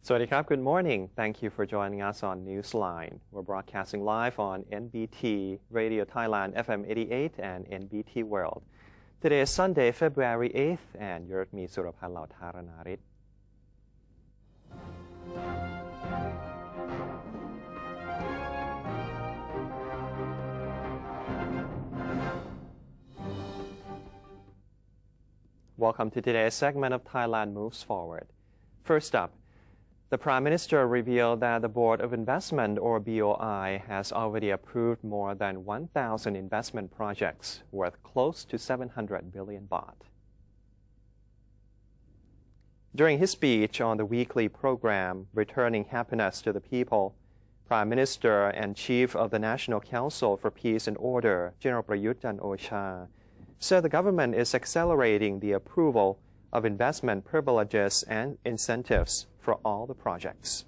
Sawasdee good morning. Thank you for joining us on Newsline. We're broadcasting live on NBT Radio Thailand FM 88 and NBT World. Today is Sunday, February 8th, and you're with me, Suraphal Lautharanarit. Welcome to today's segment of Thailand Moves Forward. First up, the Prime Minister revealed that the Board of Investment, or BOI, has already approved more than 1,000 investment projects worth close to 700 billion baht. During his speech on the weekly program, Returning Happiness to the People, Prime Minister and Chief of the National Council for Peace and Order, General Prayut Chan-o-cha, said the government is accelerating the approval of investment privileges and incentives for all the projects.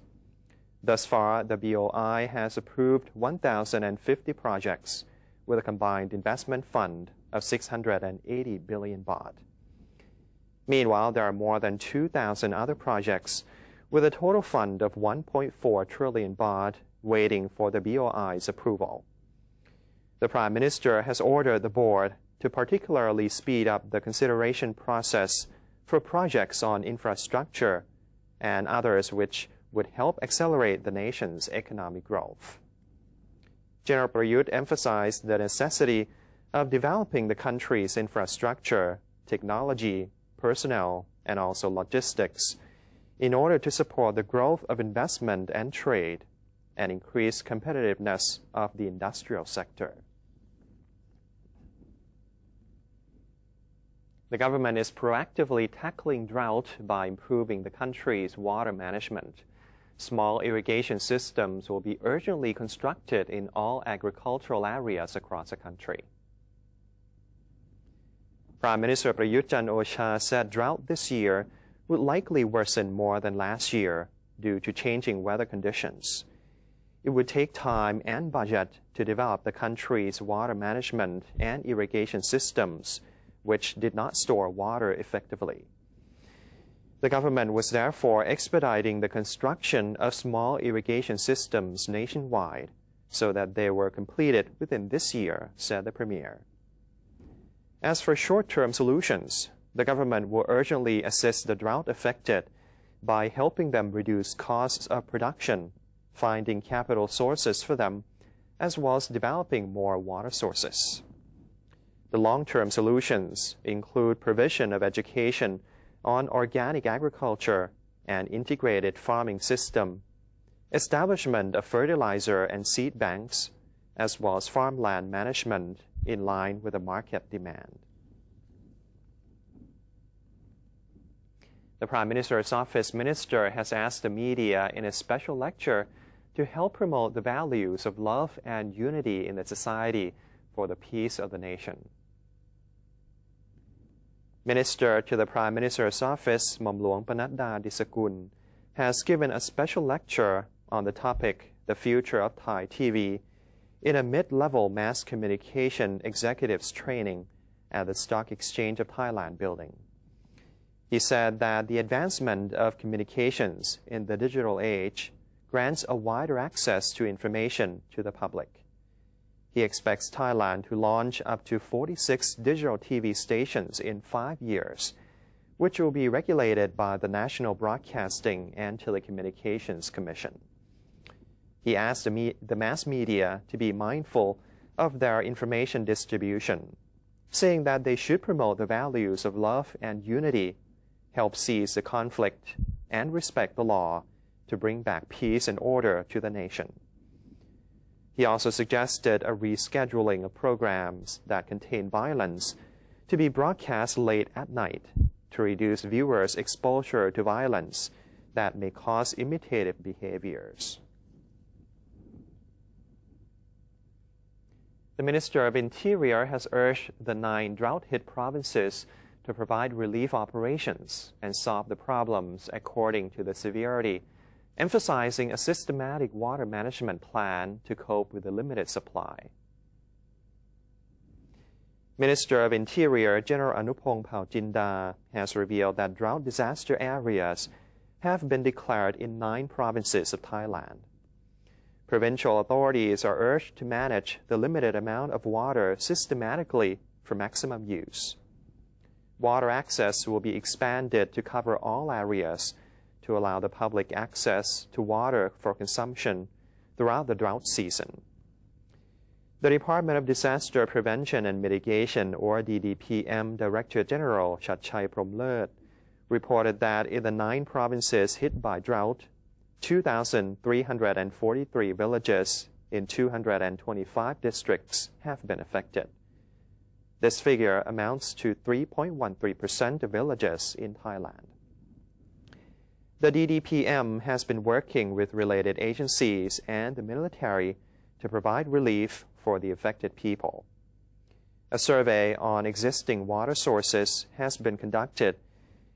Thus far, the BOI has approved 1,050 projects with a combined investment fund of 680 billion baht. Meanwhile, there are more than 2,000 other projects with a total fund of 1.4 trillion baht waiting for the BOI's approval. The Prime Minister has ordered the board to particularly speed up the consideration process for projects on infrastructure and others which would help accelerate the nation's economic growth. General Prayut emphasized the necessity of developing the country's infrastructure, technology, personnel, and also logistics in order to support the growth of investment and trade and increase competitiveness of the industrial sector. The government is proactively tackling drought by improving the country's water management. Small irrigation systems will be urgently constructed in all agricultural areas across the country. Prime Minister Prayut Chan-o-cha said drought this year would likely worsen more than last year due to changing weather conditions. It would take time and budget to develop the country's water management and irrigation systems, which did not store water effectively. The government was therefore expediting the construction of small irrigation systems nationwide so that they were completed within this year, said the Premier. As for short-term solutions, the government will urgently assist the drought-affected by helping them reduce costs of production, finding capital sources for them, as well as developing more water sources. The long-term solutions include provision of education on organic agriculture and integrated farming system, establishment of fertilizer and seed banks, as well as farmland management in line with the market demand. The Prime Minister's Office Minister has asked the media in a special lecture to help promote the values of love and unity in the society for the peace of the nation. Minister to the Prime Minister's Office, Mom Luang Panatda Disakul, has given a special lecture on the topic, The Future of Thai TV, in a mid-level mass communication executives training at the Stock Exchange of Thailand building. He said that the advancement of communications in the digital age grants a wider access to information to the public. He expects Thailand to launch up to 46 digital TV stations in 5 years, which will be regulated by the National Broadcasting and Telecommunications Commission. He asked the mass media to be mindful of their information distribution, saying that they should promote the values of love and unity, help cease the conflict, and respect the law to bring back peace and order to the nation. He also suggested a rescheduling of programs that contain violence to be broadcast late at night to reduce viewers' exposure to violence that may cause imitative behaviors. The Minister of Interior has urged the 9 drought-hit provinces to provide relief operations and solve the problems according to the severity, emphasizing a systematic water management plan to cope with the limited supply. Minister of Interior General Anupong Paojinda has revealed that drought disaster areas have been declared in 9 provinces of Thailand. Provincial authorities are urged to manage the limited amount of water systematically for maximum use. Water access will be expanded to cover all areas to allow the public access to water for consumption throughout the drought season. The Department of Disaster Prevention and Mitigation, or DDPM, Director General Chatchai Promlet reported that in the 9 provinces hit by drought, 2,343 villages in 225 districts have been affected. This figure amounts to 3.13% of villages in Thailand. The DDPM has been working with related agencies and the military to provide relief for the affected people. A survey on existing water sources has been conducted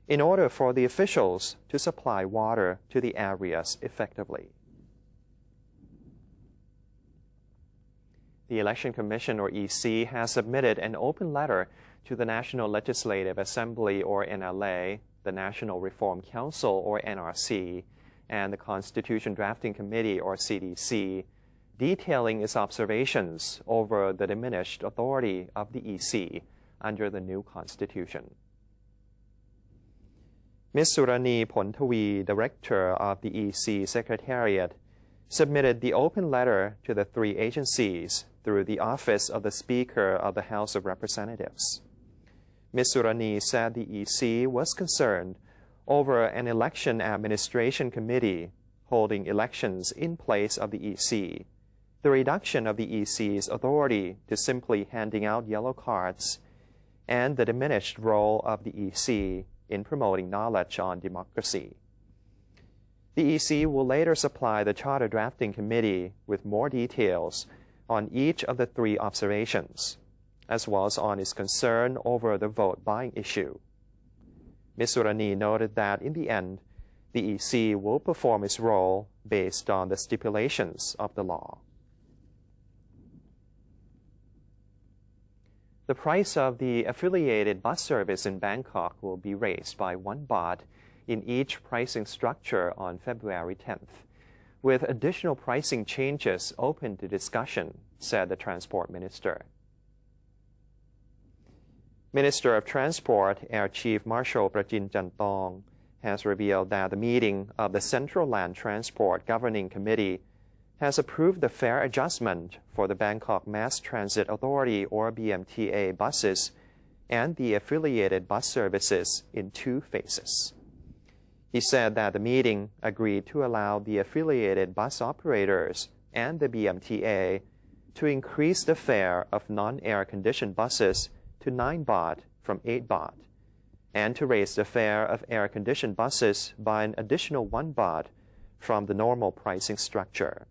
in order for the officials to supply water to the areas effectively. The Election Commission, or EC, has submitted an open letter to the National Legislative Assembly, or NLA, the National Reform Council, or NRC, and the Constitution Drafting Committee, or CDC, detailing its observations over the diminished authority of the EC under the new Constitution. Ms. Surani Pontavi, Director of the EC Secretariat, submitted the open letter to the 3 agencies through the Office of the Speaker of the House of Representatives. Ms. Surani said the EC was concerned over an election administration committee holding elections in place of the EC, the reduction of the EC's authority to simply handing out yellow cards, and the diminished role of the EC in promoting knowledge on democracy. The EC will later supply the Charter Drafting Committee with more details on each of the 3 observations, as well as on its concern over the vote buying issue. Ms. Surani noted that in the end, the EC will perform its role based on the stipulations of the law. The price of the affiliated bus service in Bangkok will be raised by 1 baht in each pricing structure on February 10th, with additional pricing changes open to discussion, said the Transport Minister. Minister of Transport, Air Chief Marshal Prajin Chantong, has revealed that the meeting of the Central Land Transport Governing Committee has approved the fare adjustment for the Bangkok Mass Transit Authority, or BMTA, buses and the affiliated bus services in 2 phases. He said that the meeting agreed to allow the affiliated bus operators and the BMTA to increase the fare of non-air-conditioned buses to 9 baht from 8 baht, and to raise the fare of air-conditioned buses by an additional 1 baht from the normal pricing structure.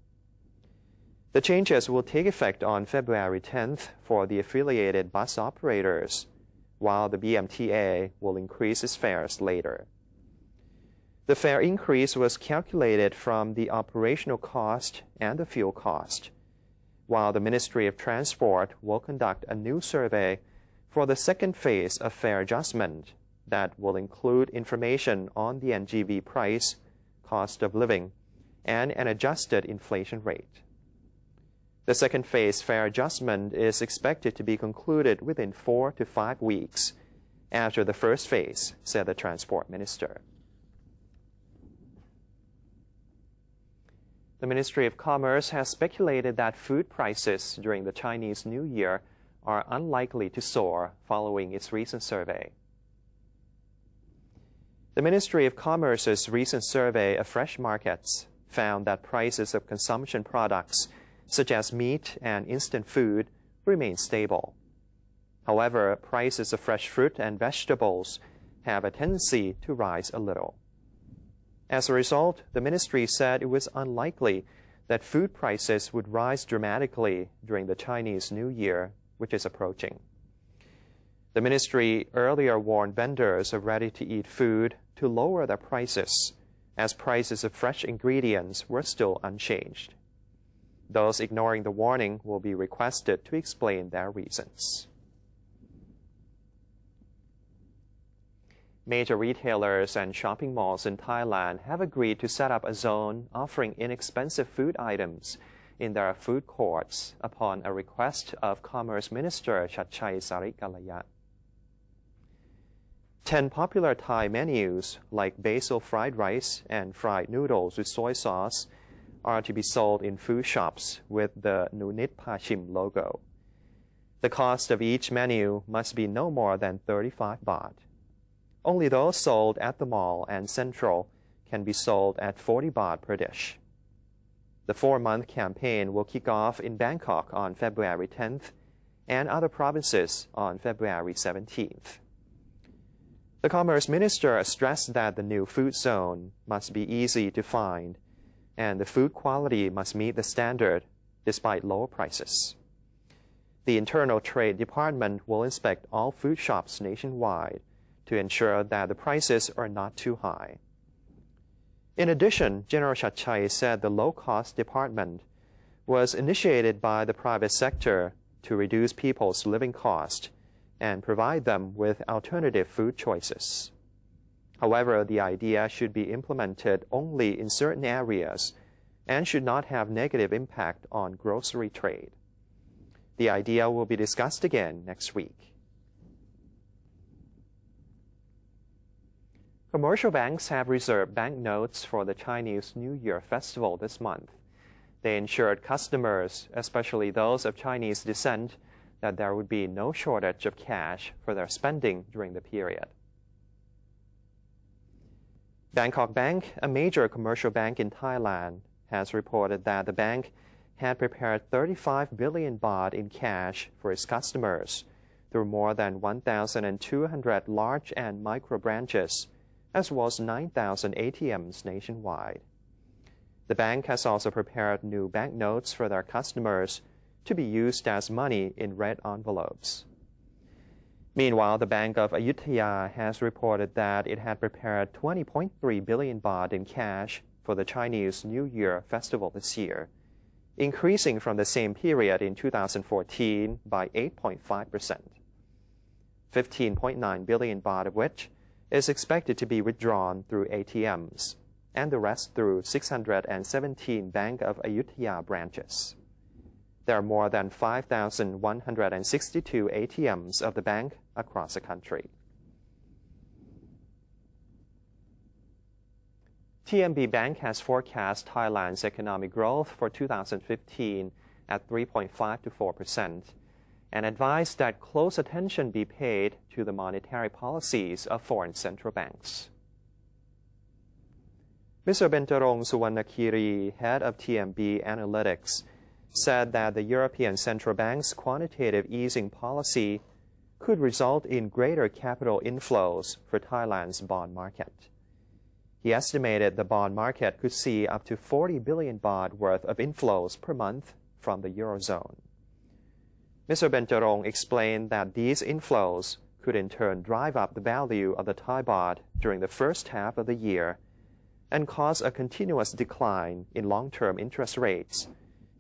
The changes will take effect on February 10th for the affiliated bus operators, while the BMTA will increase its fares later. The fare increase was calculated from the operational cost and the fuel cost, while the Ministry of Transport will conduct a new survey for the 2nd phase of fare adjustment that will include information on the NGV price, cost of living, and an adjusted inflation rate. The 2nd phase fare adjustment is expected to be concluded within 4 to 5 weeks after the 1st phase, said the Transport Minister. The Ministry of Commerce has speculated that food prices during the Chinese New Year are unlikely to soar following its recent survey. The Ministry of Commerce's recent survey of fresh markets found that prices of consumption products such as meat and instant food remain stable. However, prices of fresh fruit and vegetables have a tendency to rise a little. As a result, the ministry said it was unlikely that food prices would rise dramatically during the Chinese New Year, which is approaching. The ministry earlier warned vendors of ready-to-eat food to lower their prices, as prices of fresh ingredients were still unchanged. Those ignoring the warning will be requested to explain their reasons. Major retailers and shopping malls in Thailand have agreed to set up a zone offering inexpensive food items in their food courts upon a request of Commerce Minister Chatchai Sarikalaya. 10 popular Thai menus like basil fried rice and fried noodles with soy sauce are to be sold in food shops with the Nunit Pachim logo. The cost of each menu must be no more than 35 baht. Only those sold at the mall and central can be sold at 40 baht per dish. The 4-month campaign will kick off in Bangkok on February 10th and other provinces on February 17th. The Commerce Minister stressed that the new food zone must be easy to find and the food quality must meet the standard despite lower prices. The Internal Trade Department will inspect all food shops nationwide to ensure that the prices are not too high. In addition, General Chatchai said the low-cost department was initiated by the private sector to reduce people's living cost and provide them with alternative food choices. However, the idea should be implemented only in certain areas and should not have negative impact on grocery trade. The idea will be discussed again next week. Commercial banks have reserved banknotes for the Chinese New Year festival this month. They ensured customers, especially those of Chinese descent, that there would be no shortage of cash for their spending during the period. Bangkok Bank, a major commercial bank in Thailand, has reported that the bank had prepared 35 billion baht in cash for its customers through more than 1,200 large and micro branches, as well as 9,000 ATMs nationwide. The bank has also prepared new banknotes for their customers to be used as money in red envelopes. Meanwhile, the Bank of Ayutthaya has reported that it had prepared 20.3 billion baht in cash for the Chinese New Year festival this year, increasing from the same period in 2014 by 8.5%. 15.9 billion baht of which is expected to be withdrawn through ATMs, and the rest through 617 Bank of Ayutthaya branches. There are more than 5,162 ATMs of the bank across the country. TMB Bank has forecast Thailand's economic growth for 2015 at 3.5 to 4%, and advised that close attention be paid to the monetary policies of foreign central banks. Mr. Bentarong Suwannakiri, head of TMB Analytics, said that the European Central Bank's quantitative easing policy could result in greater capital inflows for Thailand's bond market. He estimated the bond market could see up to 40 billion baht worth of inflows per month from the Eurozone. Mr. Bentarong explained that these inflows could in turn drive up the value of the Thai baht during the first half of the year and cause a continuous decline in long-term interest rates,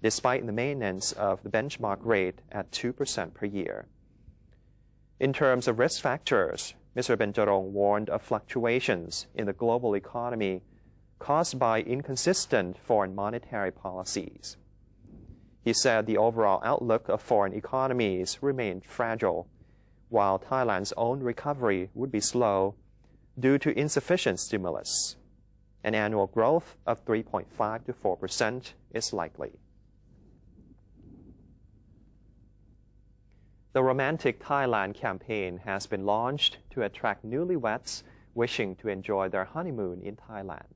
despite the maintenance of the benchmark rate at 2% per year. In terms of risk factors, Mr. Bentarong warned of fluctuations in the global economy caused by inconsistent foreign monetary policies. He said the overall outlook of foreign economies remained fragile, while Thailand's own recovery would be slow due to insufficient stimulus. An annual growth of 3.5 to 4% is likely. The Romantic Thailand campaign has been launched to attract newlyweds wishing to enjoy their honeymoon in Thailand.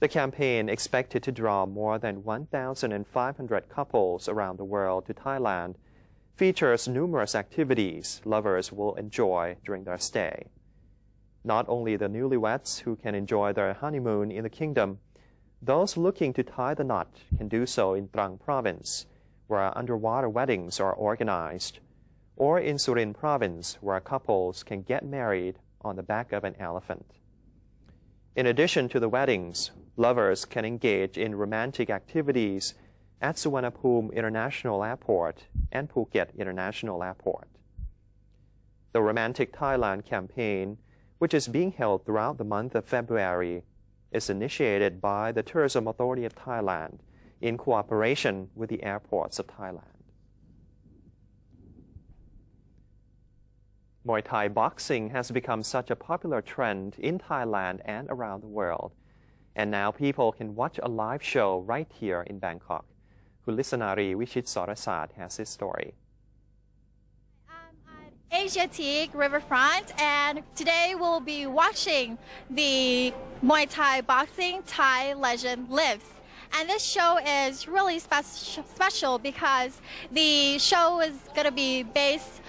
The campaign, expected to draw more than 1,500 couples around the world to Thailand, features numerous activities lovers will enjoy during their stay. Not only the newlyweds who can enjoy their honeymoon in the kingdom, those looking to tie the knot can do so in Trang province, where underwater weddings are organized, or in Surin province, where couples can get married on the back of an elephant. In addition to the weddings, lovers can engage in romantic activities at Suvarnabhumi International Airport and Phuket International Airport. The Romantic Thailand campaign, which is being held throughout the month of February, is initiated by the Tourism Authority of Thailand in cooperation with the airports of Thailand. Muay Thai boxing has become such a popular trend in Thailand and around the world. And now people can watch a live show right here in Bangkok. Kulisanari Wichit Sorasat has his story. I'm at Asiatic Riverfront, and today we'll be watching the Muay Thai boxing Thai Legend Lives. And this show is really special because the show is going to be based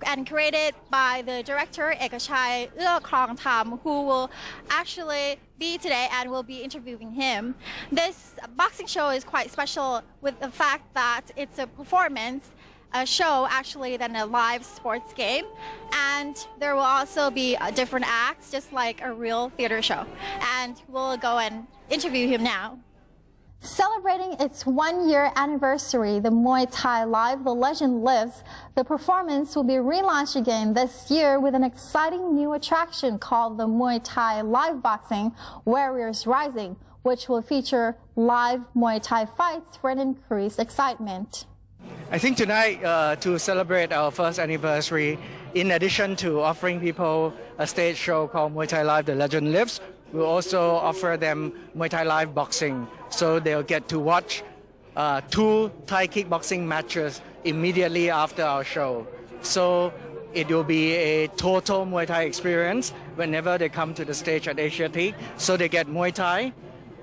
and created by the director Ekachai Krong Tham, who will actually be today and will be interviewing him. This boxing show is quite special with the fact that it's a performance show actually than a live sports game, and there will also be different acts just like a real theater show, and we'll go and interview him now. Celebrating its one-year anniversary, the Muay Thai Live, The Legend Lives, the performance will be relaunched again this year with an exciting new attraction called the Muay Thai Live Boxing Warriors Rising, which will feature live Muay Thai fights for an increased excitement. I think tonight, to celebrate our first anniversary, in addition to offering people a stage show called Muay Thai Live, The Legend Lives, we'll also offer them Muay Thai Live boxing, so they'll get to watch 2 Thai kickboxing matches immediately after our show. So it will be a total Muay Thai experience whenever they come to the stage at Asiatic. So they get Muay Thai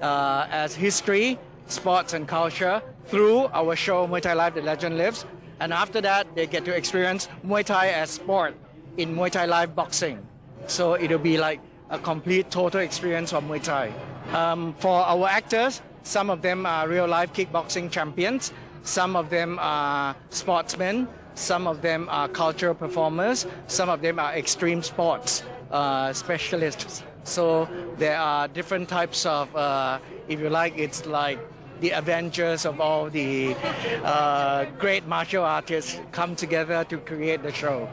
as history, sports and culture through our show Muay Thai Live, The Legend Lives. And after that, they get to experience Muay Thai as sport in Muay Thai Live boxing. So it'll be like a complete total experience of Muay Thai. For our actors, some of them are real life kickboxing champions, some of them are sportsmen, some of them are cultural performers, some of them are extreme sports specialists. So there are different types of, if you like, it's like the Avengers of all the great martial artists come together to create the show.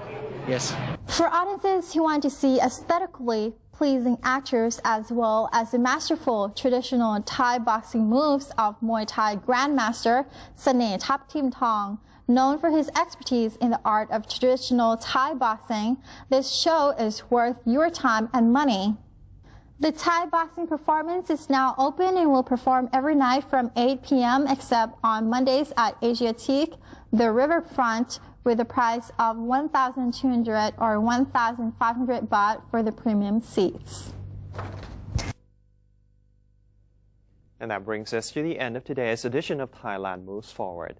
Yes. For audiences who want to see aesthetically pleasing actors as well as the masterful traditional Thai boxing moves of Muay Thai Grandmaster Sanay Thap Tim Thong, known for his expertise in the art of traditional Thai boxing, this show is worth your time and money. The Thai boxing performance is now open and will perform every night from 8 p.m. except on Mondays at Asiatic, the Riverfront, with a price of 1,200 or 1,500 baht for the premium seats. And that brings us to the end of today's edition of Thailand Moves Forward.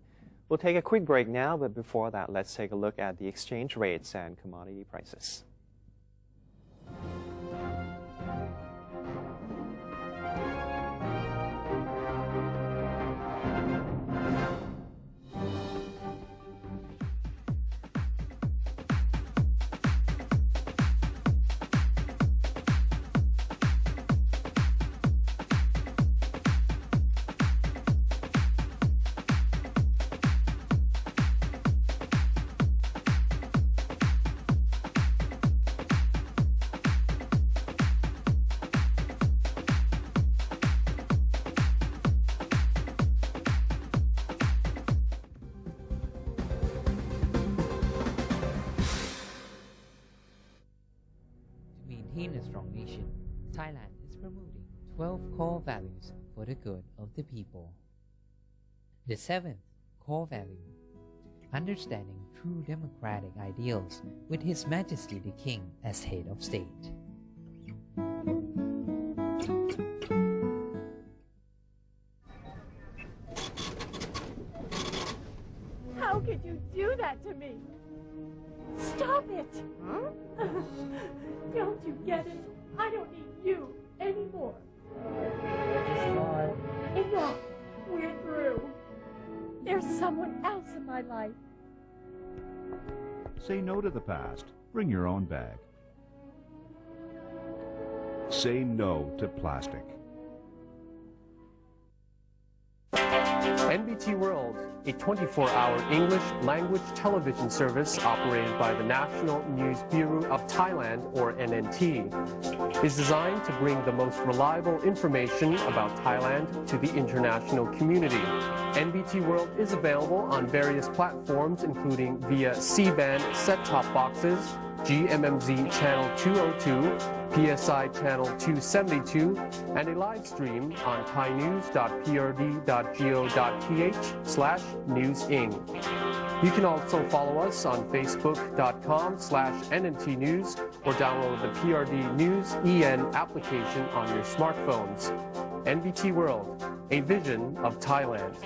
We'll take a quick break now, but before that, let's take a look at the exchange rates and commodity prices. Maintain a strong nation, Thailand is promoting 12 core values for the good of the people. The 7th core value, understanding true democratic ideals with His Majesty the King as head of state. How could you do that to me? Stop it! Huh? Don't you get it? I don't need you anymore. Enough! We're through. There's someone else in my life. Say no to the past. Bring your own bag. Say no to plastic. NBT World, a 24-hour English language television service operated by the National News Bureau of Thailand, or NNT, is designed to bring the most reliable information about Thailand to the international community. NBT World is available on various platforms, including via C-band set-top boxes, GMMZ Channel 202, PSI Channel 272, and a live stream on thainews.prd.go.th/newsing. You can also follow us on facebook.com/NNT News or download the PRD News EN application on your smartphones. NBT World, a vision of Thailand.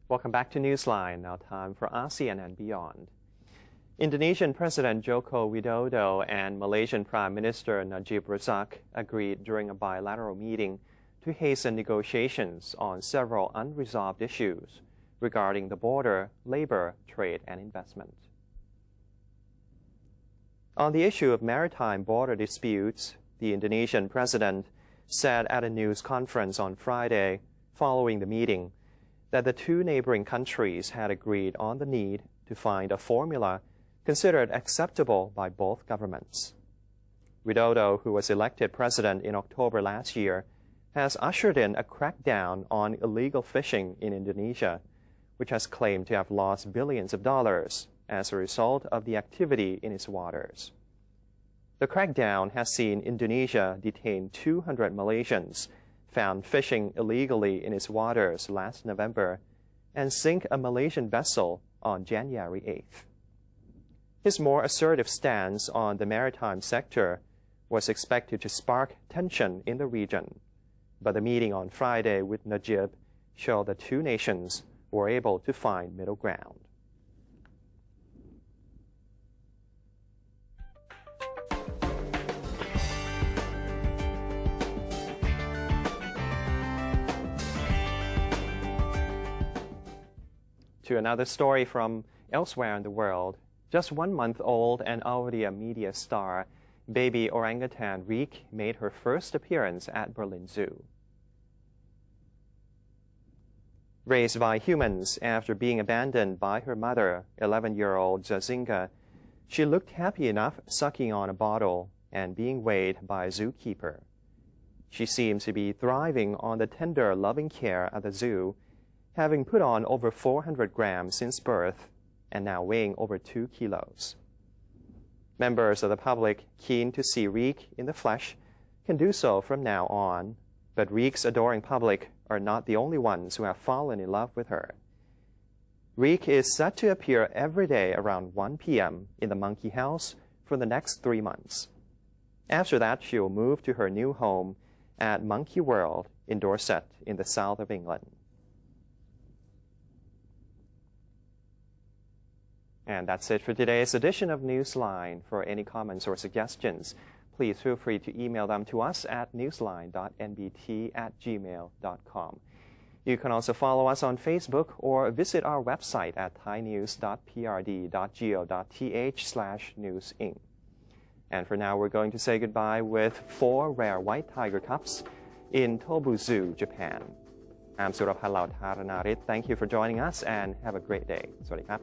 Welcome back to Newsline. Now time for ASEAN and beyond. Indonesian President Joko Widodo and Malaysian Prime Minister Najib Razak agreed during a bilateral meeting to hasten negotiations on several unresolved issues regarding the border, labor, trade, and investment. On the issue of maritime border disputes, the Indonesian president said at a news conference on Friday following the meeting that the two neighboring countries had agreed on the need to find a formula considered acceptable by both governments. Widodo, who was elected president in October last year, has ushered in a crackdown on illegal fishing in Indonesia, which has claimed to have lost billions of dollars as a result of the activity in its waters. The crackdown has seen Indonesia detain 200 Malaysians found fishing illegally in its waters last November and sink a Malaysian vessel on January 8th. His more assertive stance on the maritime sector was expected to spark tension in the region, but the meeting on Friday with Najib showed the two nations were able to find middle ground. To another story from elsewhere in the world. Just 1 month old and already a media star, baby orangutan Riek made her first appearance at Berlin Zoo. Raised by humans after being abandoned by her mother, 11-year-old Zazinga, she looked happy enough sucking on a bottle and being weighed by a zookeeper. She seems to be thriving on the tender, loving care at the zoo, having put on over 400 grams since birth and now weighing over 2 kilos. Members of the public keen to see Riek in the flesh can do so from now on, but Riek's adoring public are not the only ones who have fallen in love with her. Riek is set to appear every day around 1 p.m. in the Monkey House for the next 3 months. After that, she will move to her new home at Monkey World in Dorset in the south of England. And that's it for today's edition of Newsline. For any comments or suggestions, please feel free to email them to us at newsline.nbt@gmail.com. You can also follow us on Facebook or visit our website at thainews.prd.go.th/newsing. And for now, we're going to say goodbye with 4 rare white tiger cubs in Tobu Zoo, Japan. I'm Suraphalaut Haranarit. Thank you for joining us and have a great day. สวัสดีครับ